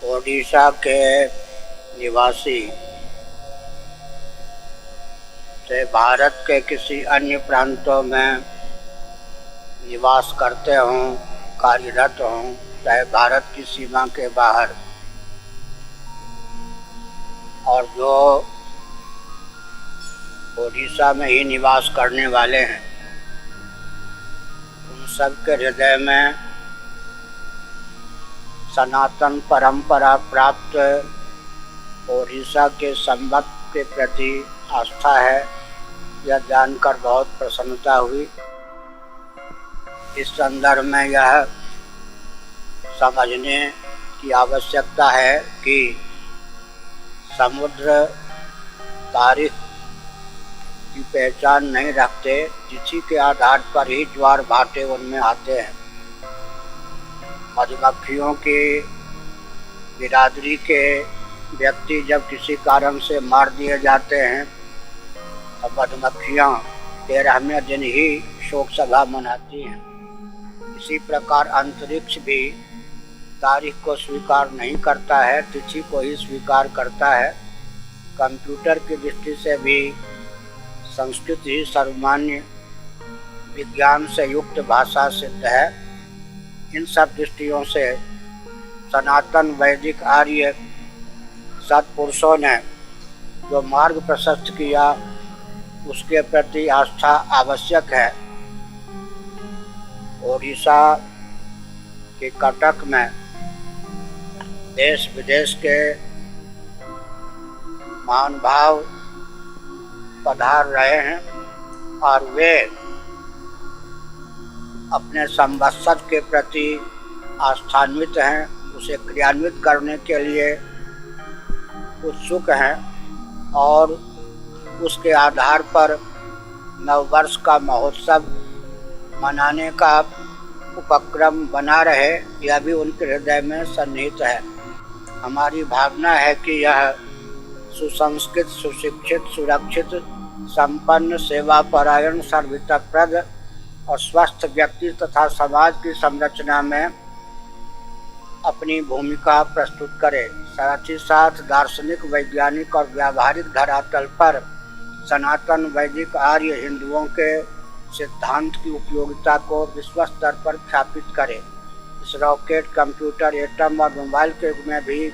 ओडिशा के निवासी से भारत के किसी अन्य प्रांतों में निवास करते हों, कार्यरत हों, चाहे भारत की सीमा के बाहर, और जो ओडिशा में ही निवास करने वाले हैं, उन सब के हृदय में सनातन परंपरा प्राप्त ओडिशा के संबंध के प्रति आस्था है। यह जानकर बहुत प्रसन्नता हुई। इस संदर्भ में यह समझने की आवश्यकता है कि समुद्र तारीख की पहचान नहीं रखते, तिथि के आधार पर ही ज्वार भाटे उनमें आते हैं। मधुमक्खियों की बिरादरी के व्यक्ति जब किसी कारण से मार दिए जाते हैं, तो मधुमक्खियाँ 13वें दिन ही शोक सभा मनाती हैं। इसी प्रकार अंतरिक्ष भी तारीख को स्वीकार नहीं करता है, तिथि को ही स्वीकार करता है। कंप्यूटर की दृष्टि से भी संस्कृत ही सर्वमान्य विज्ञान से युक्त भाषा सिद्ध है। इन सब दृष्टियों से सनातन वैदिक आर्य सत्पुरुषों ने जो मार्ग प्रशस्त किया, उसके प्रति आस्था आवश्यक है। ओडिशा के कटक में देश विदेश के महानुभाव पधार रहे हैं और वे अपने संवत्सर के प्रति आस्थान्वित हैं, उसे क्रियान्वित करने के लिए उत्सुक हैं और उसके आधार पर नववर्ष का महोत्सव मनाने का उपक्रम बना रहे, यह भी उनके हृदय में सन्निहित है। हमारी भावना है कि यह सुसंस्कृत, सुशिक्षित, सुरक्षित, संपन्न, सेवापरायण, सर्वहितप्रद और स्वस्थ व्यक्ति तथा समाज की संरचना में अपनी भूमिका प्रस्तुत करे। साथ ही साथ दार्शनिक, वैज्ञानिक और व्यावहारिक धरातल पर सनातन वैदिक आर्य हिंदुओं के सिद्धांत की उपयोगिता को विश्व स्तर पर ख्यापित करे। इस रॉकेट, कंप्यूटर, एटम और मोबाइल के युग में भी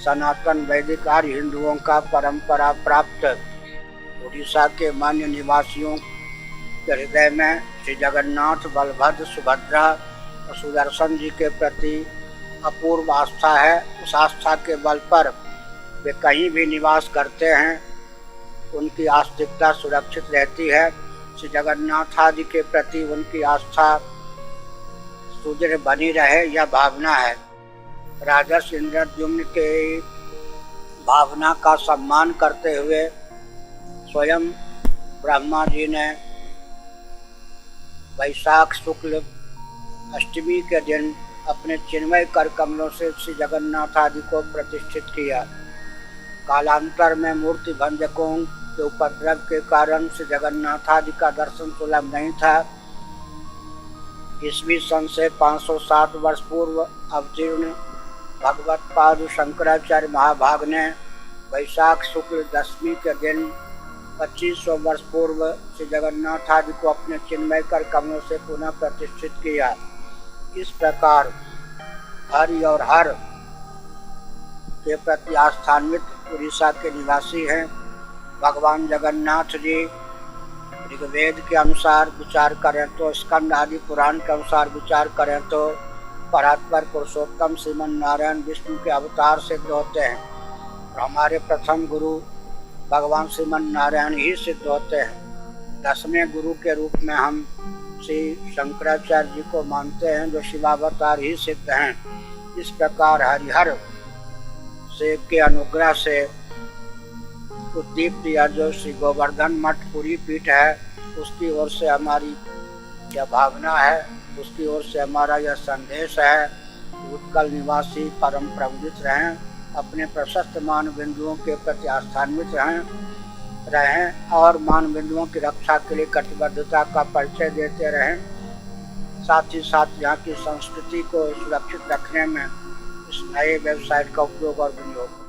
सनातन वैदिक आर्य हिंदुओं का परंपरा प्राप्त उड़ीसा के मान्य निवासियों के हृदय में श्री जगन्नाथ, बलभद्र, सुभद्रा और सुदर्शन जी के प्रति अपूर्व आस्था है। उस आस्था के बल पर वे कहीं भी निवास करते हैं, उनकी आस्तिकता सुरक्षित रहती है। श्री जगन्नाथ आदि के प्रति उनकी आस्था सुदृढ़ बनी रहे, यह भावना है। राजर्षि इंद्रद्युम्न के भावना का सम्मान करते हुए स्वयं ब्रह्मा जी ने वैशाख शुक्ल अष्टमी के दिन अपने चिन्मय कर कमलों से श्री जगन्नाथ आदि को प्रतिष्ठित किया। कालांतर में मूर्ति भंजकों के उपद्रव के कारण श्री जगन्नाथ आदि का दर्शन सुलभ नहीं था। ईस्वी सन से 507 वर्ष पूर्व अवतीर्ण भगवत पाद शंकराचार्य महाभाग ने वैशाख शुक्ल दशमी के दिन 2500 वर्ष पूर्व श्री जगन्नाथ आदि को अपने चिन्मय कर कमलों से पुनः प्रतिष्ठित किया। इस प्रकार हरि और हर के प्रति आस्थान्वित उड़ीसा के निवासी हैं। भगवान जगन्नाथ जी ऋग्वेद के अनुसार विचार करें तो, स्कंद आदि पुराण के अनुसार विचार करें तो परात्पर पुरुषोत्तम श्रीमन नारायण विष्णु के अवतार सिद्ध होते हैं और हमारे प्रथम गुरु भगवान श्रीमन नारायण ही सिद्ध होते हैं। 10वें गुरु के रूप में हम श्री शंकराचार्य जी को मानते हैं, जो शिवावतार ही सिद्ध हैं। इस प्रकार हरिहर से के अनुग्रह से उद्दीप्त यह जो श्री गोवर्धन मठ पूरी पीठ है, उसकी ओर से हमारी यह भावना है, उसकी ओर से हमारा यह संदेश है। उत्कल निवासी परम प्रमुदित रहें, अपने प्रशस्त मान बिंदुओं के प्रति आस्थान्वित रहें और मान बिंदुओं की रक्षा के लिए कटिबद्धता का परिचय देते रहें। साथ ही साथ यहाँ की संस्कृति को सुरक्षित रखने में इस नए वेबसाइट का उपयोग और विनियोग हो।